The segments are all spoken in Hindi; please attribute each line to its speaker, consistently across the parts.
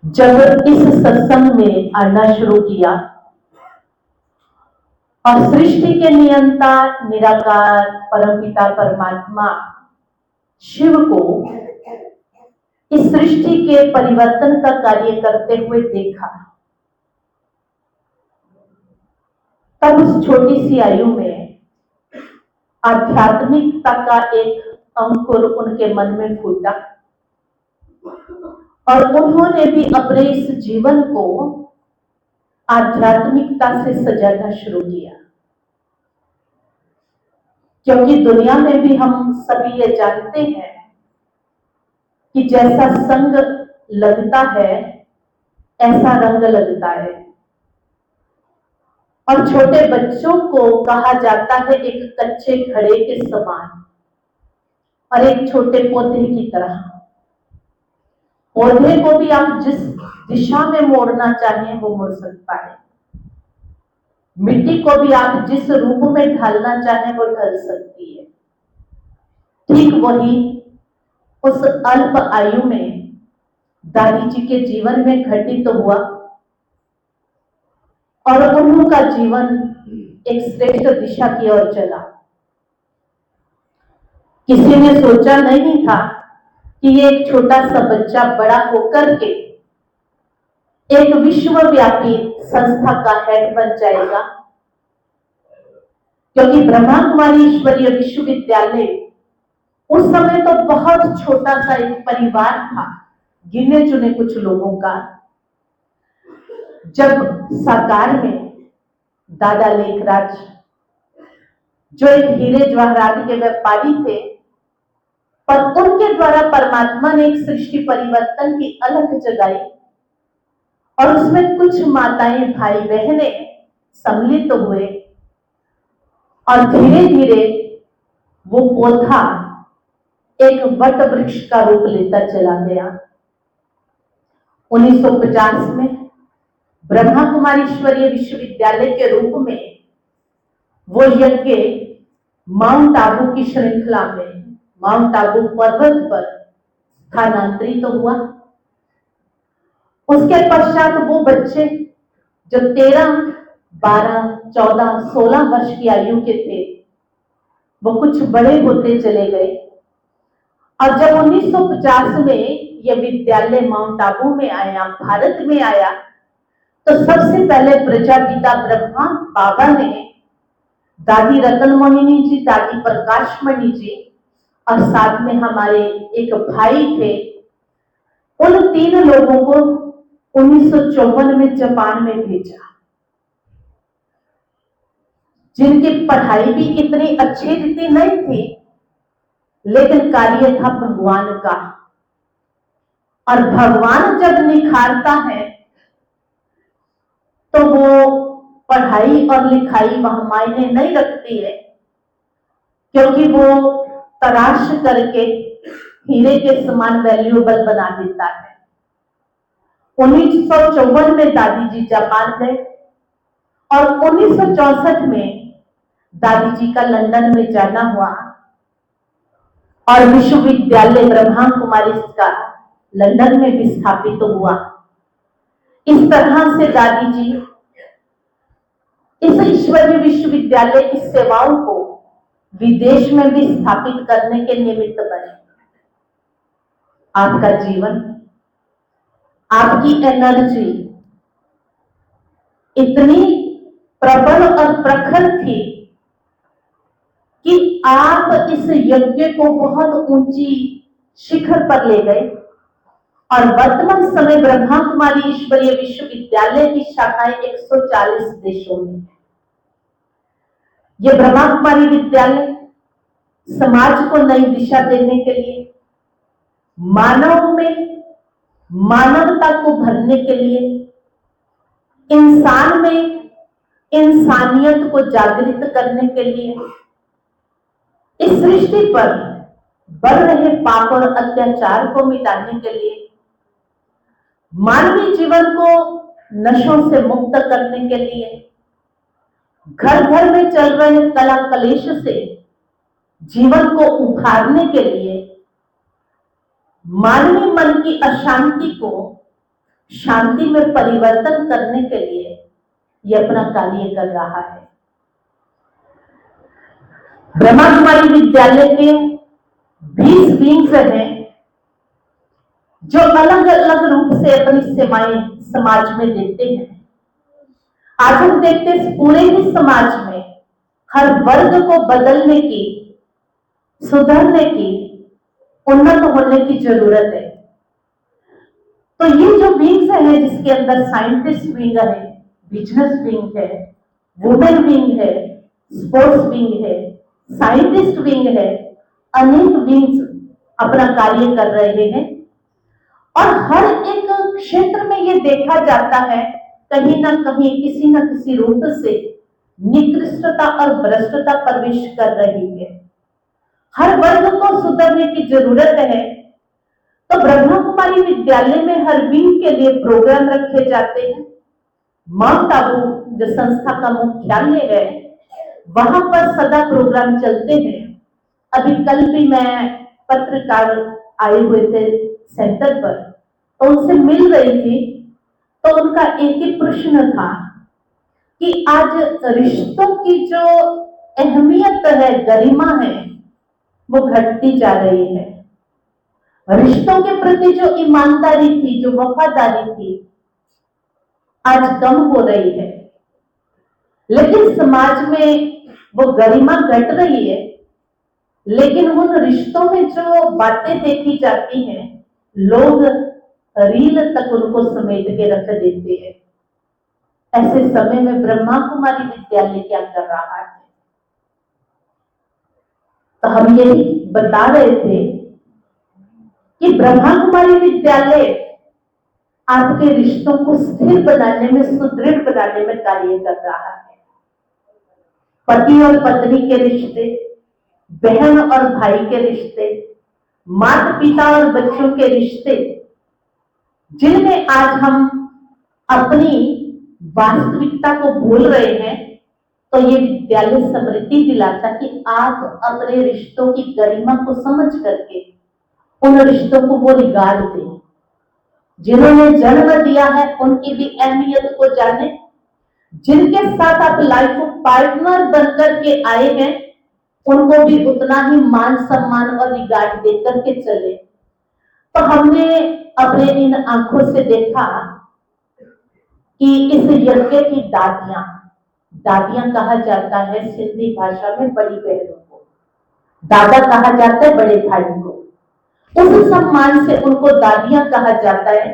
Speaker 1: जब इस सत्संग में आना शुरू किया और सृष्टि के नियंता निराकार परमपिता परमात्मा शिव को इस सृष्टि के परिवर्तन का कार्य करते हुए देखा, तब उस छोटी सी आयु में आध्यात्मिकता का एक अंकुर उनके मन में फूटा और उन्होंने भी अपने इस जीवन को आध्यात्मिकता से सजाना शुरू किया। क्योंकि दुनिया में भी हम सभी ये जानते हैं कि जैसा संग लगता है ऐसा रंग लगता है, और छोटे बच्चों को कहा जाता है एक कच्चे घड़े के समान और एक छोटे पौधे की तरह। पौधे को भी आप जिस दिशा में मोड़ना चाहें वो मोड़ सकता है, मिट्टी को भी आप जिस रूप में ढालना चाहें वो ढल सकती है। ठीक वही उस अल्प आयु में दादी जी के जीवन में घटित हुआ और उनका जीवन एक श्रेष्ठ दिशा की ओर चला। किसी ने सोचा नहीं था कि ये एक छोटा सा बच्चा बड़ा होकर के एक विश्वव्यापी संस्था का हेड बन जाएगा, क्योंकि ब्रह्मा कुमारी ईश्वरीय विश्वविद्यालय उस समय तो बहुत छोटा सा एक परिवार था, गिने चुने कुछ लोगों का। जब साकार में दादा लेखराज, जो एक हीरे जवाहरात के व्यापारी थे, पर उनके द्वारा परमात्मा ने एक सृष्टि परिवर्तन की अलख जगाई और उसमें कुछ माताएं भाई बहनें सम्मिलित हुए और धीरे धीरे वो पौधा एक वट वृक्ष का रूप लेता चला गया। 1950 में ब्रह्मा कुमारी ईश्वरीय विश्वविद्यालय के रूप में वो यज्ञ माउंट आबू की श्रृंखला में माउंट आबू पर्वत पर स्थानांतरित हुआ। उसके पश्चात वो बच्चे जो 13, 12, 14, 16 वर्ष की आयु के थे, वो कुछ बड़े होते चले गए। और जब 1950 में यह विद्यालय माउंट आबू में आया, भारत में आया, तो सबसे पहले प्रजापिता ब्रह्मा बाबा ने दादी रतन मोहिनी जी, दादी प्रकाशमणि जी और साथ में हमारे एक भाई थे, उन 3 लोगों को 1954 में जापान में भेजा, जिनकी पढ़ाई भी इतनी अच्छी रीति नहीं थी, लेकिन कार्य था भगवान का। और भगवान जब निखारता है तो वो पढ़ाई और लिखाई वहां मायने नहीं रखती है, क्योंकि वो तराश करके हीरे के समान वैल्यूएबल बना देता है। 1954 में दादी जी जापान गए और 1964 में दादी जी का लंदन में जाना हुआ और विश्वविद्यालय ब्रह्मा कुमारी का लंदन में भी स्थापित हुआ। इस तरह से दादी जी इस ईश्वरीय विश्वविद्यालय की सेवाओं को विदेश में भी स्थापित करने के निमित्त बने। आपका जीवन, आपकी एनर्जी इतनी प्रबल और प्रखर थी कि आप इस यज्ञ को बहुत ऊंची शिखर पर ले गए और वर्तमान समय ब्रह्मा कुमारी ईश्वरीय विश्वविद्यालय की शाखाएं 140 देशों में है। यह ब्रह्मा कुमारी विद्यालय समाज को नई दिशा देने के लिए, मानव में मानवता को भरने के लिए, इंसान में इंसानियत को जागृत करने के लिए, इस सृष्टि पर बढ़ रहे पाप और अत्याचार को मिटाने के लिए, मानवीय जीवन को नशों से मुक्त करने के लिए, घर घर में चल रहे कला कलेश से जीवन को उखाड़ने के लिए, मानवीय मन की अशांति को शांति में परिवर्तन करने के लिए ये अपना कार्य कर रहा है। ब्रह्मा कुमारी विद्यालय के 20 विंग्स हैं जो अलग अलग रूप से अपनी सेवाएं समाज में देते हैं। आज हम देखते हैं पूरे ही समाज में हर वर्ग को बदलने की, सुधरने की, उन्नत होने की जरूरत है। तो ये जो विंग्स है जिसके अंदर साइंटिस्ट विंग है, बिजनेस विंग है, वुमेन विंग है, स्पोर्ट्स विंग है, साइंटिस्ट विंग है, अनेक विंग्स अपना कार्य कर रहे हैं। और हर एक क्षेत्र में ये देखा जाता है कहीं ना कहीं किसी न किसी रूप से निकृष्टता और भ्रष्टता प्रवेश कर रही है। हर वर्ग को सुधरने की जरूरत है। तो ब्रह्मा कुमारी विद्यालय में हर विंग के लिए प्रोग्राम रखे जाते हैं। माउंट आबू जो संस्था का मुख्यालय है वहां पर सदा प्रोग्राम चलते हैं। अभी कल भी मैं पत्रकार आए हुए थे सेंटर पर, तो उनसे मिल रही थी, तो उनका एक ही प्रश्न था कि आज रिश्तों की जो अहमियत है, गरिमा है, वो घटती जा रही है। रिश्तों के प्रति जो ईमानदारी थी, जो वफादारी थी, आज कम हो रही है। लेकिन समाज में वो गरिमा घट रही है। लेकिन उन रिश्तों में जो बातें देखी जाती हैं, लोग रील तक उनको समेट के रख देते हैं। ऐसे समय में ब्रह्मा कुमारी विद्यालय क्या कर रहा है? तो हम यही बता रहे थे कि ब्रह्मा कुमारी विद्यालय आपके रिश्तों को स्थिर बनाने में, सुदृढ़ बनाने में कार्य कर रहा है। पति और पत्नी के रिश्ते, बहन और भाई के रिश्ते, माता पिता और बच्चों के रिश्ते, जिनमें आज हम अपनी वास्तविकता को भूल रहे हैं, तो ये विद्यालय स्मृति दिलाता कि आप अपने रिश्तों की गरिमा को समझ करके उन रिश्तों को वो रिगार्ड दें। जिन्होंने जन्म दिया है उनकी भी अहमियत को जाने। जिनके साथ आप लाइफ पार्टनर बनकर के आए हैं उनको भी उतना ही मान सम्मान और रिगार्ड देकर के चले। तो हमने अपने इन आंखों से देखा कि इस यज्ञ की दादियां, दादियां कहा जाता है सिंधी भाषा में बड़ी बहनों को, दादा कहा जाता है बड़े भाई को, उस सम्मान से उनको दादियां कहा जाता है।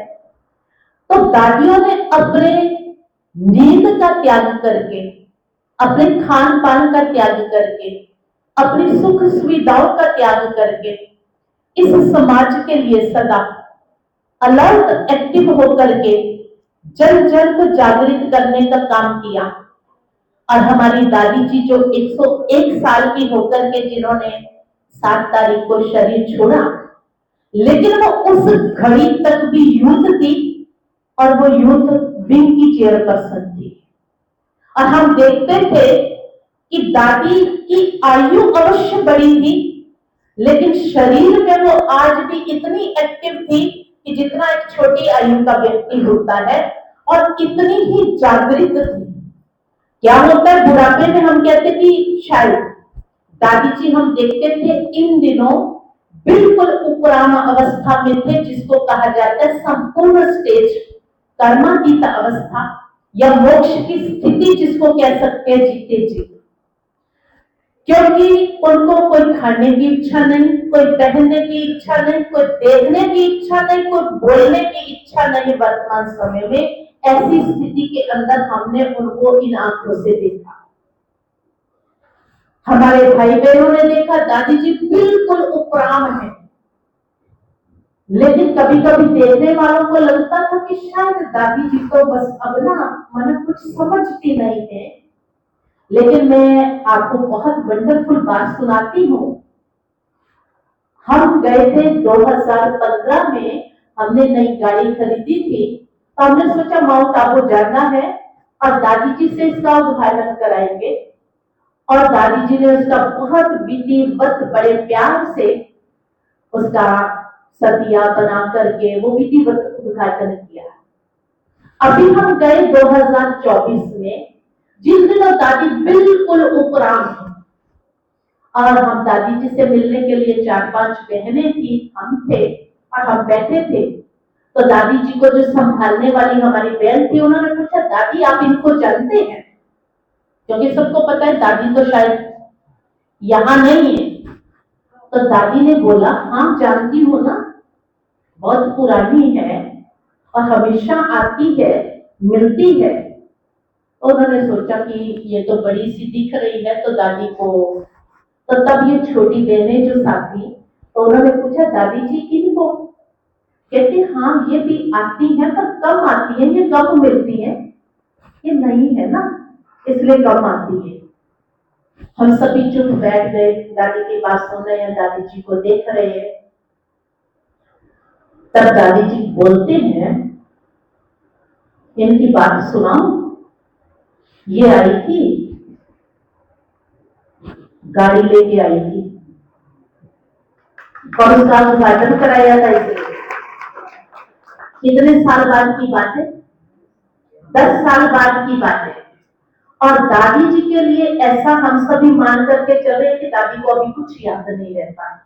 Speaker 1: तो दादियों ने अपने नींद का त्याग करके, अपने खान पान का त्याग करके, अपनी सुख सुविधाओं का त्याग करके इस समाज के लिए सदा अलर्ट, एक्टिव होकर के जन जन को जागृत करने का काम किया। और हमारी दादी जी जो 101 साल की होकर के जिन्होंने 7 तारीख को शरीर छोड़ा, लेकिन वो उस घड़ी तक भी यूथ थी और वो यूथ विंग की चेयरपर्सन थी। और हम देखते थे कि दादी की आयु अवश्य बड़ी थी, लेकिन शरीर में वो आज भी इतनी एक्टिव थी कि जितना एक छोटी आयु का व्यक्ति होता है, और इतनी ही जागृत थी। क्या होता है बुढ़ापे में, हम कहते कि शायद दादी जी हम देखते थे इन दिनों बिल्कुल उपराम अवस्था में थे, जिसको कहा जाता है संपूर्ण स्टेज, कर्मातीत अवस्था या मोक्ष की स्थिति जिसको कह सकते हैं, जीते जी। क्योंकि उनको कोई खाने की इच्छा नहीं, कोई पहनने की इच्छा नहीं, कोई देखने की इच्छा नहीं, कोई बोलने की इच्छा नहीं। वर्तमान समय में ऐसी स्थिति के अंदर हमने उनको इन आंखों से देखा। हमारे भाई बहनों ने देखा दादी जी बिल्कुल उपराम है, लेकिन कभी कभी देखने वालों को लगता था कि शायद दादी जी तो बस अब ना मन कुछ समझती नहीं है। लेकिन मैं आपको बहुत वंडरफुल बात सुनाती हूँ। हम गए थे 2015 में, हमने नई गाड़ी खरीदी थी, तो हमने सोचा माउंट आबू जाना है और दादी जी से इसका उद्घाटन कराएंगे। और दादी जी ने उसका बहुत विधिवत बड़े प्यार से उसका सतिया बना करके वो विधिवत उद्घाटन किया। अभी हम गए 2024 में, जिस दिनों दादी बिल्कुल उपराम थी और हम दादी जी से मिलने के लिए 4-5 बहनें थी, हम थे और हम बैठे थे। तो दादी जी को जो संभालने वाली हमारी बहन थी, उन्होंने पूछा, दादी आप इनको जानते हैं? क्योंकि सबको पता है दादी तो शायद यहाँ नहीं है। तो दादी ने बोला, हाँ जानती हूँ ना, बहुत पुरानी है और हमेशा आती है, मिलती है। उन्होंने सोचा कि ये तो बड़ी सी दिख रही है, तो दादी को, तो तब ये छोटी बहनें जो साथ थी, तो उन्होंने पूछा, दादी जी किनको? कहते, हाँ ये भी आती है पर कम आती है, ये कब मिलती है, ये नहीं है ना, इसलिए कम आती है। हम सभी चुप बैठ गए, दादी की बात सुन रहे हैं, दादी जी को देख रहे हैं। तब दादी जी बोलते हैं, इनकी बात सुनाओ। ये आई थी, गाड़ी लेके आई थी, कौन सा उद्घाटन कराया था इसे? कितने साल बाद की बात है? 10 साल बाद की बात है। और दादी जी के लिए ऐसा हम सभी मान करके चले कि दादी को अभी कुछ याद नहीं रहता है।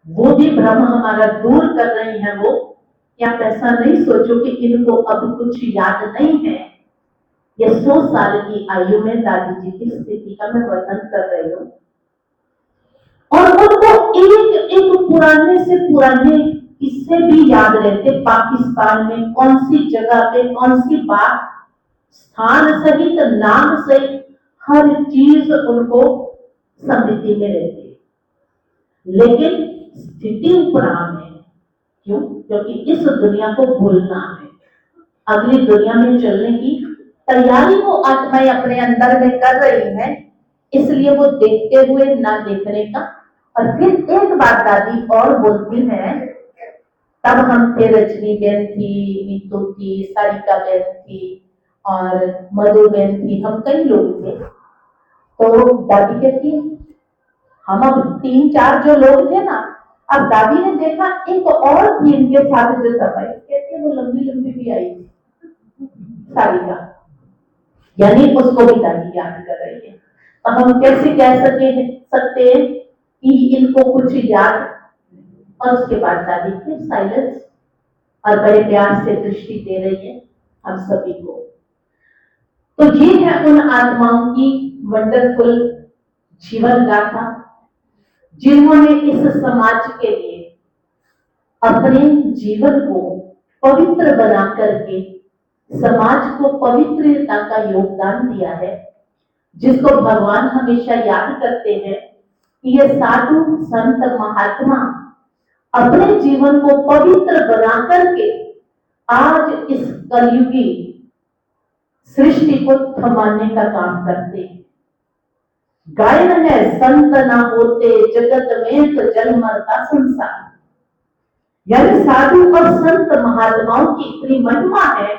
Speaker 1: वो भी भ्रम हमारा दूर कर रही है वो, या ऐसा नहीं सोचो कि इनको अब कुछ याद नहीं है। ये 100 साल की आयु में दादी जी की स्थिति का मैं वर्णन कर रही हूँ। और उनको एक एक पुराने से पुराने किस्से भी याद रहते, पाकिस्तान में कौन सी जगह पे कौन सी बात, स्थान सहित नाम सहित हर चीज उनको स्मृति में रहती है। लेकिन स्थिति उपराम है। क्यों? क्योंकि इस दुनिया को भूलना है, अगली दुनिया में चलने की तैयारी वो आत्माएं अपने अंदर में कर रही हैं, इसलिए वो देखते हुए ना देखने का। और फिर एक बात दादी और बोलती है, तब हम थे, रजनी बहन थी, नीतू थी, सारिका बहन थी और मधु बहन थी, हम कई लोग थे। तो दादी कहती है, हम अब 3-4 जो लोग थे ना, अब दादी ने देखा एक और थी इनके साथ जो सफाई, कहती है वो लंबी लंबी भी आई थी, सारिका, यानी उसको भी दादी याद कर रही है। तो हम कैसे कह सकते हैं कि इनको कुछ याद? और उसके बाद दादी फिर साइलेंस और बड़े प्यार से दृष्टि दे रही है हम सभी को। तो ये है उन आत्माओं की वंडरफुल जीवन गाथा, जिन्होंने इस समाज के लिए अपने जीवन को पवित्र बना करके समाज को पवित्रता का योगदान दिया है, जिसको भगवान हमेशा याद करते हैं कि ये साधु संत महात्मा अपने जीवन को पवित्र बना करके आज इस कलयुगी सृष्टि को थमाने का काम करते हैं। गायन है, संत ना होते जगत में तो जल मरता संसार। यानी साधु और संत महात्माओं की इतनी महिमा है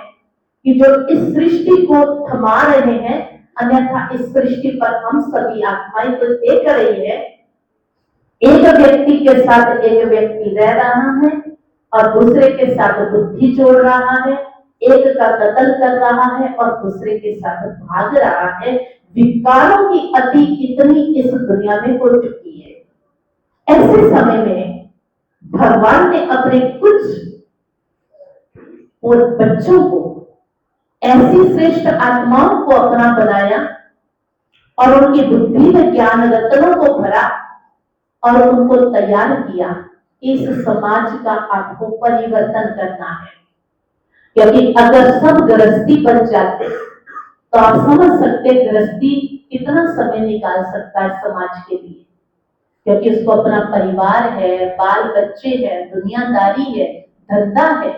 Speaker 1: कि जो इस सृष्टि को थमा रहे हैं, अन्यथा इस सृष्टि पर हम सभी आत्माएं तो देख रही है, एक व्यक्ति के साथ एक व्यक्ति रह रहा है और दूसरे के साथ बुद्धि जोड़ रहा है, एक का कत्ल कर रहा है और दूसरे के साथ भाग रहा है। विकारों की अति इतनी इस दुनिया में हो चुकी है। ऐसे समय में भगवान ने अपने कुछ और बच्चों को, ऐसी श्रेष्ठ आत्माओं को अपना बनाया और उनकी बुद्धि में ज्ञान रत्नों को भरा और उनको तैयार किया। इस समाज का आपको परिवर्तन करना है, क्योंकि अगर सब गृहस्थी बन जाते तो आप समझ सकते गृहस्थी कितना समय निकाल सकता है समाज के लिए, क्योंकि उसको अपना परिवार है, बाल बच्चे हैं, दुनियादारी है, धंधा है।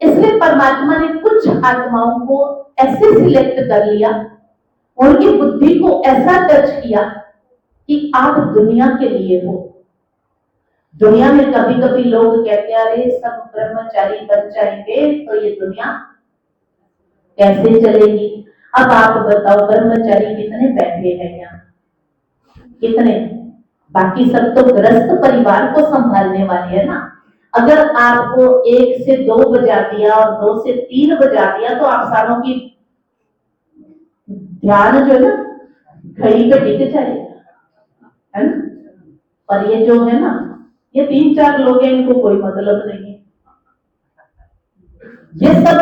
Speaker 1: इसलिए परमात्मा ने कुछ आत्माओं को ऐसे सिलेक्ट कर लिया, उनकी बुद्धि को ऐसा टच किया कि आप दुनिया के लिए हो। दुनिया में कभी कभी लोग कहते हैं, अरे सब ब्रह्मचारी बन जाएंगे तो ये दुनिया कैसे चलेगी? अब आप बताओ, ब्रह्मचारी कितने बैठे हैं यहाँ? कितने? बाकी सब तो ग्रस्त परिवार को संभालने वाले है ना। अगर आपको 1 से 2 बजा दिया और 2 से 3 बजा दिया तो आप सारों की ध्यान जो है ना घड़ी पे टिक जाएगा, है ना। पर ये जो है ना, ये 3-4 लोग हैं, इनको कोई मतलब नहीं है। ये सब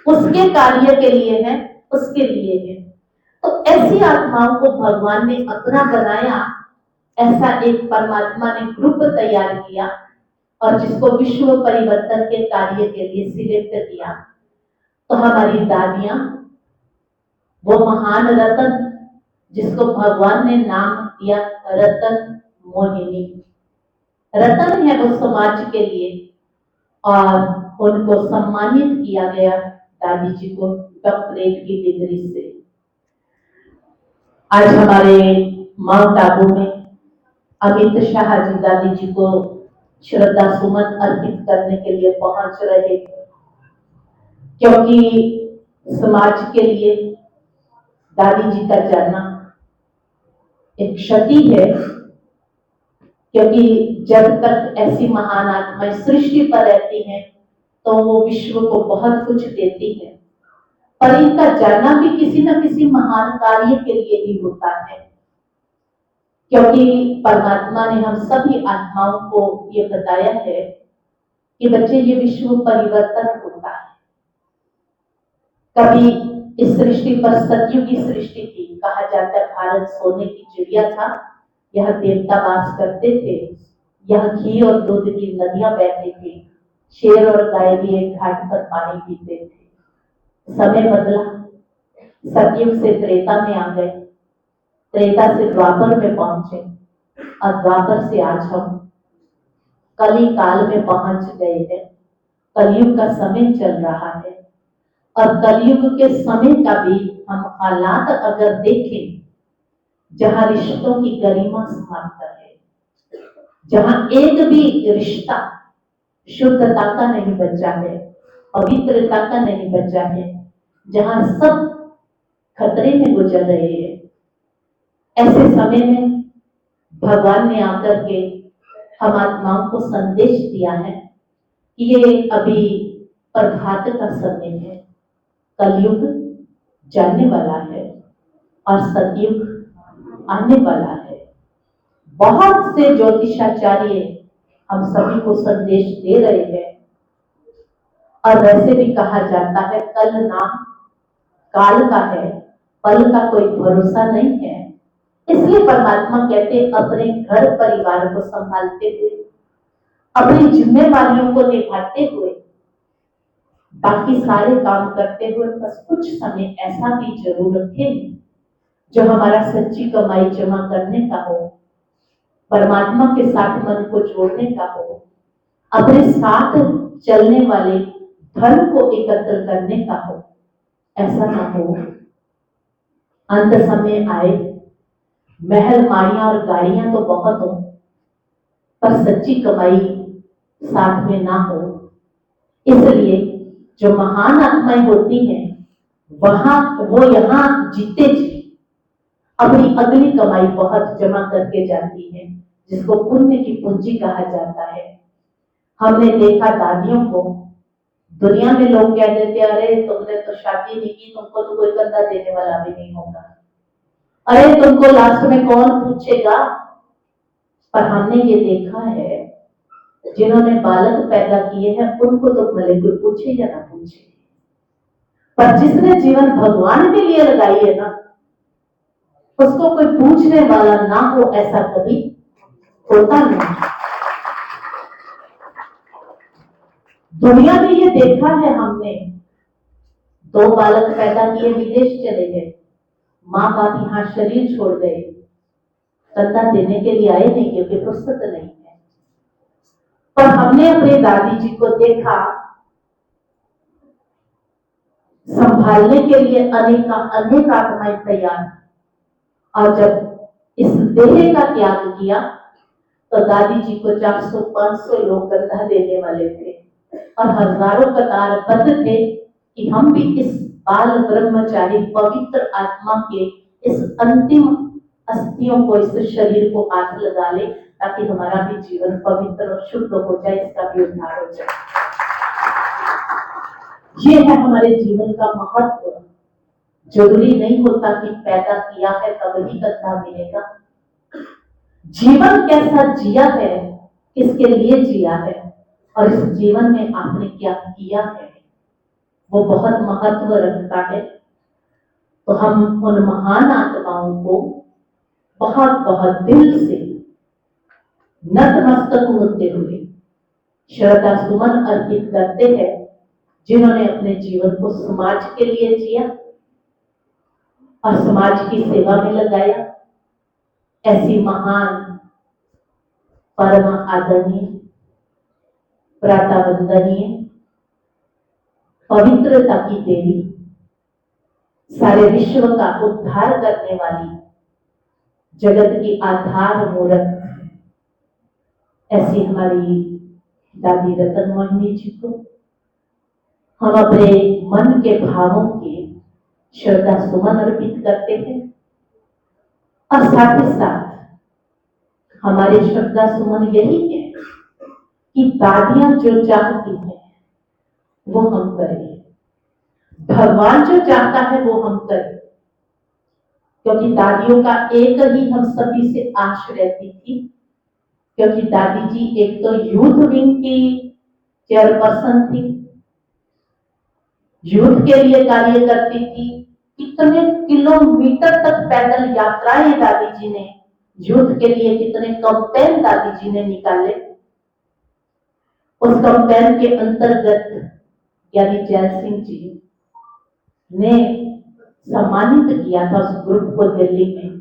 Speaker 1: उसके कार्य के लिए है, उसके लिए है। तो ऐसी आत्माओं को भगवान ने अपना बनाया, ऐसा एक परमात्मा ने ग्रुप तैयार किया और जिसको विश्व परिवर्तन के कार्य के लिए सिलेक्ट किया। तो हमारी दादियां, वो महान रतन जिसको भगवान ने नाम दिया रतन मोहिनी, रतन है वो समाज के लिए, और उनको सम्मानित किया गया दादी जी को डॉक्टरेट की डिग्री से। आज हमारे माउंट आबू में अमित शाह जी दादी जी को श्रद्धा सुमन अर्पित करने के लिए पहुंच रहे, क्योंकि समाज के लिए दादी जी का जाना एक क्षति है, क्योंकि जब तक ऐसी महान आत्माएं सृष्टि पर रहती हैं तो वो विश्व को बहुत कुछ देती है, पर इनका जाना भी किसी न किसी महान कार्य के लिए ही होता है, क्योंकि परमात्मा ने हम सभी आत्माओं को ये बताया है कि बच्चे ये विश्व परिवर्तन होता है। कभी इस सृष्टि पर सतयुग की सृष्टि थी, कहा जाता है भारत सोने की चिड़िया था, यह देवता वास करते थे, यह घी और दूध की नदियां बहती थी, शेर और गाय भी एक घाट पर पानी पीते थे। समय बदला, सतयुग से त्रेता में आ गए, त्रेता से द्वापर में पहुंचे, और द्वापर से आज हम कली काल में पहुंच गए हैं। कलयुग का समय चल रहा है, और कलयुग के समय का भी हम हालात अगर देखें, जहां रिश्तों की गरिमा समाप्त है, जहां एक भी रिश्ता शुद्धता का नहीं बचा है, पवित्रता का नहीं बचा है, जहां सब खतरे में गुजर रहे हैं, ऐसे समय में भगवान ने आकर के हम आत्माओं को संदेश दिया है कि ये अभी प्रभात का समय है, कलयुग जाने वाला है और सतयुग आने वाला है। बहुत से ज्योतिषाचार्य हम सभी को संदेश दे रहे हैं, और वैसे भी कहा जाता है कल नाम काल का है, पल का कोई भरोसा नहीं है। इसलिए परमात्मा कहते अपने घर परिवार को संभालते हुए, अपनी जिम्मेवारियों को निभाते हुए, बाकी सारे काम करते हुए बस कुछ समय ऐसा भी जरूर रखें जो हमारा सच्ची कमाई जमा करने का हो, परमात्मा के साथ मन को जोड़ने का हो, अपने साथ चलने वाले धन को एकत्र करने का हो। ऐसा ना हो अंत समय आए, महल माड़ियां और गाड़ियां तो बहुत हो, पर सच्ची कमाई साथ में ना हो। इसलिए जो महान आत्माएं होती हैं, वहां वो यहाँ जीते जी अपनी अगली कमाई बहुत जमा करके जाती है, जिसको पुण्य की पूंजी कहा जाता है। हमने देखा दादियों को, दुनिया में लोग कह देते अरे तुमने तो शादी नहीं की, तुमको तो कोई कंधा देने वाला भी नहीं होगा, अरे तुमको लास्ट में कौन पूछेगा। पर हमने ये देखा है जिन्होंने बालक पैदा किए हैं उनको तो भले कोई पूछे या ना पूछे, पर जिसने जीवन भगवान के लिए लगाई है ना, उसको कोई पूछने वाला ना हो, ऐसा कभी होता नहीं। दुनिया में ये देखा है हमने, 2 बालक पैदा किए, विदेश चले गए, माँ बाप यहाँ शरीर छोड़ गए, कंधा देने के लिए आए नहीं क्योंकि फुर्सत नहीं है। पर हमने अपने दादी जी को देखा संभालने के लिए अनेक आत्माएं तैयार, और जब इस देह का त्याग किया तो दादी जी को 400-500 लोग कंधा देने वाले थे, और हजारों कतार बद्ध थे कि हम भी इस बाल ब्रह्मचारी पवित्र आत्मा के इस अंतिम अस्थियों को, इस शरीर को हाथ लगा ले, ताकि हमारा भी जीवन पवित्र और शुद्ध हो जाए, इसका भी उद्धार हो जाए। ये है हमारे जीवन का महत्व। जरूरी नहीं होता कि पैदा किया है तब ही करना मिलेगा। जीवन कैसा जिया है, किसके लिए जिया है और इस जीवन में आपने क्या किया है, वो बहुत महत्व रखता है। तो हम उन महान आत्माओं को बहुत बहुत दिल से नतमस्तक होते हुए श्रद्धा सुमन अर्पित करते हैं, जिन्होंने अपने जीवन को समाज के लिए जिया और समाज की सेवा में लगाया। ऐसी महान, परम आदरणीय, प्रातः वंदनीय, पवित्रता की देवी, सारे विश्व का उद्धार करने वाली, जगत की आधार मूरत, ऐसी हमारी दादी रतन मोहिनी जी को हम अपने मन के भावों के श्रद्धा सुमन अर्पित करते हैं। और साथ ही साथ हमारे श्रद्धा सुमन यही है कि दादियां जो चाहती हैं वो हम करें, भगवान जो चाहता है वो हम करें। क्योंकि दादियों का एक ही हम सभी से आश रहती थी, क्योंकि दादी जी एक तो यूथ विंग की चेयरपर्सन थी, यूथ के लिए कार्य करती थी। कितने किलोमीटर तक पैदल यात्राएं दादी जी ने यूथ के लिए, कितने कैंपेन दादी जी ने निकाले। उस कैंपेन के अंतर्गत यानी जैल सिंह जी ने सम्मानित किया था उस ग्रुप को दिल्ली में।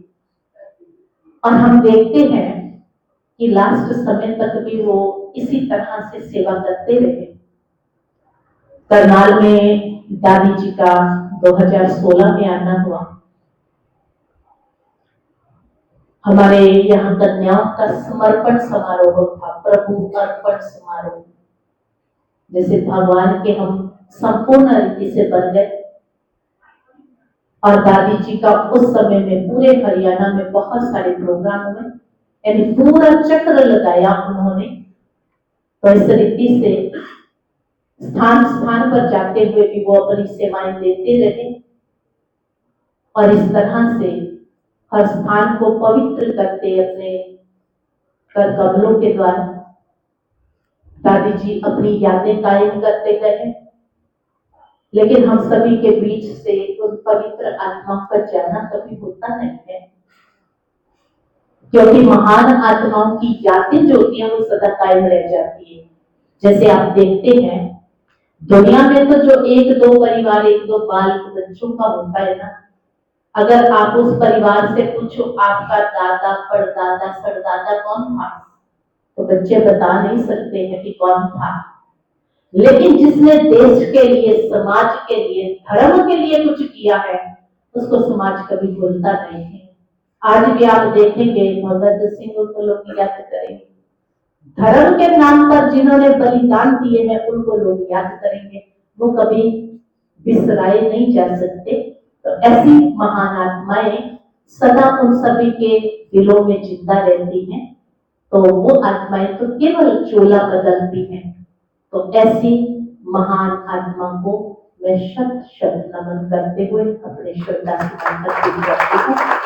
Speaker 1: और हम देखते हैं कि लास्ट समय तक भी वो इसी तरह से सेवा करते रहे। करनाल में दादी जी का 2016 में आना हुआ। हमारे यहाँ कन्याओं का समर्पण समारोह था, प्रभु अर्पण समारोह। जैसे भगवान के हम संपूर्ण रीति से बन गए। और दादी जी का उस समय में पूरे हरियाणा में बहुत सारे प्रोग्राम हुए, यानी पूरा चक्र लगाया उन्होंने। तो इस रीति से स्थान स्थान पर जाते हुए भी वो अपनी सेवाएं देते रहे और इस तरह से हर स्थान को पवित्र करते अपने कर कमलों के द्वारा दादी जी अपनी यादें कायम करते गए। लेकिन हम सभी के बीच से उन पवित्र आत्मा का जाना कभी होता नहीं है, क्योंकि महान आत्माओं की यादें जो होती हैं वो सदा कायम रह जाती है। जैसे आप देखते हैं दुनिया में तो जो एक दो परिवार, एक दो बाल बच्चों का होता है ना, अगर आप उस परिवार से पूछो आपका दादा परदादा सरदादा कौन था, तो बच्चे बता नहीं सकते हैं कि कौन था। लेकिन जिसने देश के लिए, समाज के लिए, धर्म के लिए कुछ किया है, उसको समाज कभी भूलता नहीं है। आज भी आप देखेंगे भगत सिंह को लोग याद करेंगे, धर्म के नाम पर जिन्होंने बलिदान दिए हैं उनको लोग याद करेंगे, वो कभी बिसराए नहीं जा सकते। तो ऐसी महान आत्माएं सदा उन सभी के दिलों में जिंदा रहती हैं। तो वो आत्माएं तो केवल चोला बदलती हैं। तो ऐसी महान आत्मा को मैं शत शत नमन करते हुए अपने श्रद्धा सुमन अर्पित करती हूँ।